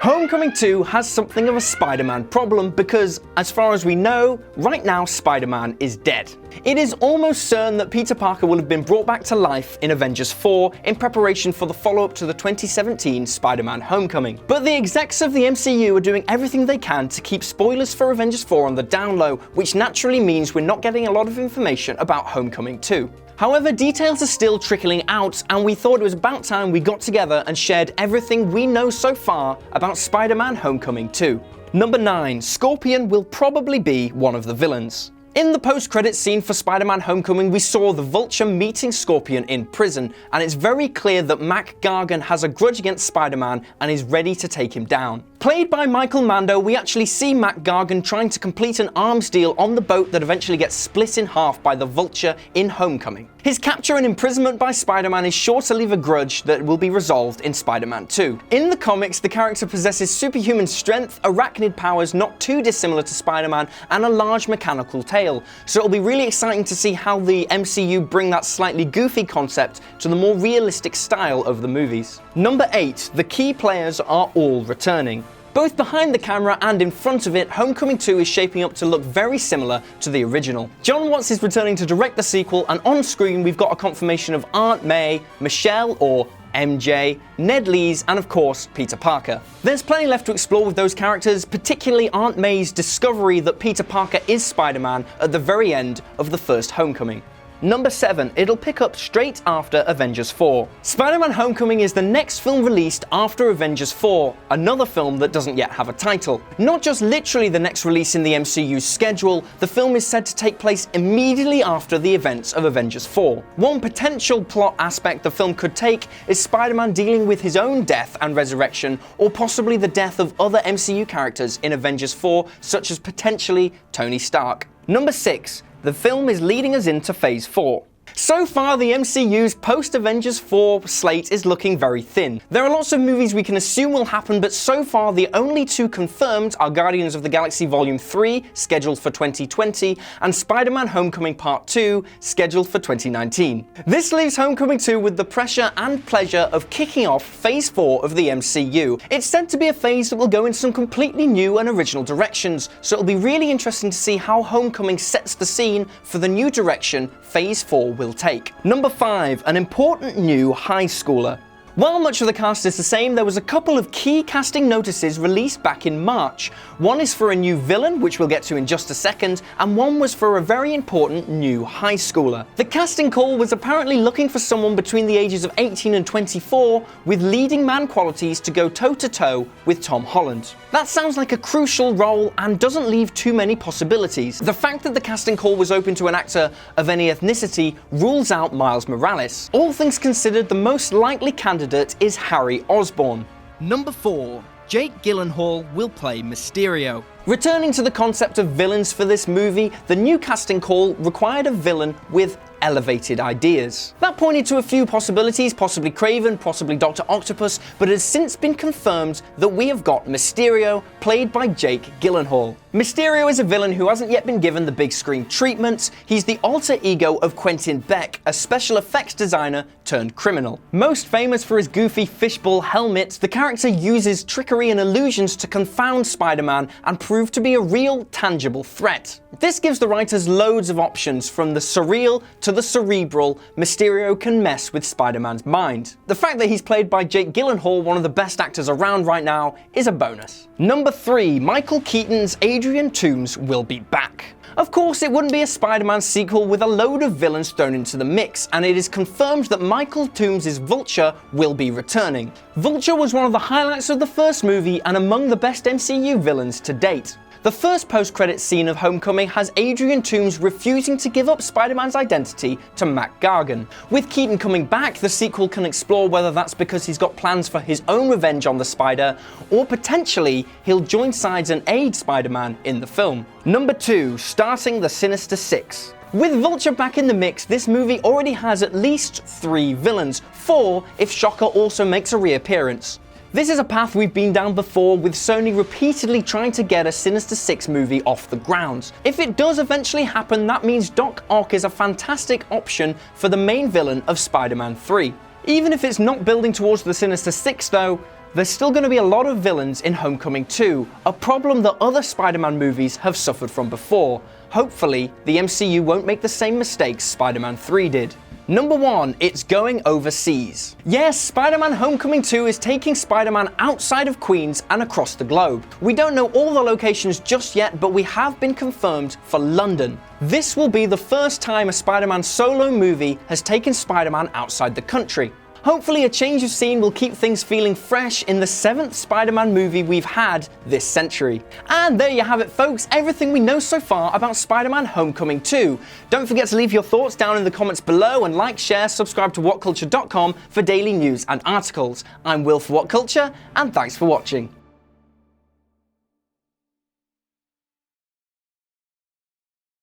Homecoming 2 has something of a Spider-Man problem because, as far as we know, right now Spider-Man is dead. It is almost certain that Peter Parker will have been brought back to life in Avengers 4 in preparation for the follow-up to the 2017 Spider-Man Homecoming. But the execs of the MCU are doing everything they can to keep spoilers for Avengers 4 on the down low, which naturally means we're not getting a lot of information about Homecoming 2. However, details are still trickling out, and we thought it was about time we got together and shared everything we know so far about Spider-Man Homecoming 2. Number 9. Scorpion will probably be one of the villains. In the post-credits scene for Spider-Man Homecoming, we saw the Vulture meeting Scorpion in prison, and it's very clear that Mac Gargan has a grudge against Spider-Man and is ready to take him down. Played by Michael Mando, we actually see Mac Gargan trying to complete an arms deal on the boat that eventually gets split in half by the Vulture in Homecoming. His capture and imprisonment by Spider-Man is sure to leave a grudge that will be resolved in Spider-Man 2. In the comics, the character possesses superhuman strength, arachnid powers not too dissimilar to Spider-Man, and a large mechanical tail. So it'll be really exciting to see how the MCU bring that slightly goofy concept to the more realistic style of the movies. Number 8. The key players are all returning. Both behind the camera and in front of it, Homecoming 2 is shaping up to look very similar to the original. Jon Watts is returning to direct the sequel, and on screen we've got a confirmation of Aunt May, Michelle or MJ, Ned Lees, and of course, Peter Parker. There's plenty left to explore with those characters, particularly Aunt May's discovery that Peter Parker is Spider-Man at the very end of the first Homecoming. Number 7. It'll pick up straight after Avengers 4. Spider-Man Homecoming is the next film released after Avengers 4, another film that doesn't yet have a title. Not just literally the next release in the MCU's schedule, the film is said to take place immediately after the events of Avengers 4. One potential plot aspect the film could take is Spider-Man dealing with his own death and resurrection, or possibly the death of other MCU characters in Avengers 4, such as potentially Tony Stark. Number 6. The film is leading us into Phase 4. So far, the MCU's post-Avengers 4 slate is looking very thin. There are lots of movies we can assume will happen, but so far the only two confirmed are Guardians of the Galaxy Volume 3, scheduled for 2020, and Spider-Man Homecoming Part 2, scheduled for 2019. This leaves Homecoming 2 with the pressure and pleasure of kicking off Phase 4 of the MCU. It's said to be a phase that will go in some completely new and original directions, so it'll be really interesting to see how Homecoming sets the scene for the new direction Phase 4 will take. Number 5. An important new high schooler. While much of the cast is the same, there was a couple of key casting notices released back in March. One is for a new villain, which we'll get to in just a second, and one was for a very important new high schooler. The casting call was apparently looking for someone between the ages of 18 and 24 with leading man qualities to go toe-to-toe with Tom Holland. That sounds like a crucial role and doesn't leave too many possibilities. The fact that the casting call was open to an actor of any ethnicity rules out Miles Morales. All things considered, the most likely candidate is Harry Osborn. Number 4. Jake Gyllenhaal will play Mysterio. Returning to the concept of villains for this movie, the new casting call required a villain with elevated ideas. That pointed to a few possibilities, possibly Kraven, possibly Dr. Octopus, but it has since been confirmed that we have got Mysterio, played by Jake Gyllenhaal. Mysterio is a villain who hasn't yet been given the big screen treatment. He's the alter ego of Quentin Beck, a special effects designer turned criminal. Most famous for his goofy fishbowl helmet, the character uses trickery and illusions to confound Spider-Man and prove to be a real, tangible threat. This gives the writers loads of options. From the surreal to the cerebral, Mysterio can mess with Spider-Man's mind. The fact that he's played by Jake Gyllenhaal, one of the best actors around right now, is a bonus. Number 3. Michael Keaton's ADRIAN Toomes will be back. Of course, it wouldn't be a Spider-Man sequel with a load of villains thrown into the mix, and it is confirmed that Michael Toomes' Vulture will be returning. Vulture was one of the highlights of the first movie and among the best MCU villains to date. The first post-credits scene of Homecoming has ADRIAN Toomes refusing to give up Spider-Man's identity to Mac Gargan. With Keaton coming back, the sequel can explore whether that's because he's got plans for his own revenge on the Spider, or potentially he'll join sides and aid Spider-Man in the film. Number 2. Starting the Sinister Six. With Vulture back in the mix, this movie already has at least 3 villains, 4 if Shocker also makes a reappearance. This is a path we've been down before, with Sony repeatedly trying to get a Sinister Six movie off the ground. If it does eventually happen, that means Doc Ock is a fantastic option for the main villain of Spider-Man 3. Even if it's not building towards the Sinister Six though, there's still going to be a lot of villains in Homecoming 2, a problem that other Spider-Man movies have suffered from before. Hopefully, the MCU won't make the same mistakes Spider-Man 3 did. Number 1, it's going overseas. Yes, Spider-Man Homecoming 2 is taking Spider-Man outside of Queens and across the globe. We don't know all the locations just yet, but we have been confirmed for London. This will be the first time a Spider-Man solo movie has taken Spider-Man outside the country. Hopefully a change of scene will keep things feeling fresh in the 7th Spider-Man movie we've had this century. And there you have it folks, everything we know so far about Spider-Man Homecoming 2. Don't forget to leave your thoughts down in the comments below and like, share, subscribe to whatculture.com for daily news and articles. I'm Will for What Culture, and thanks for watching.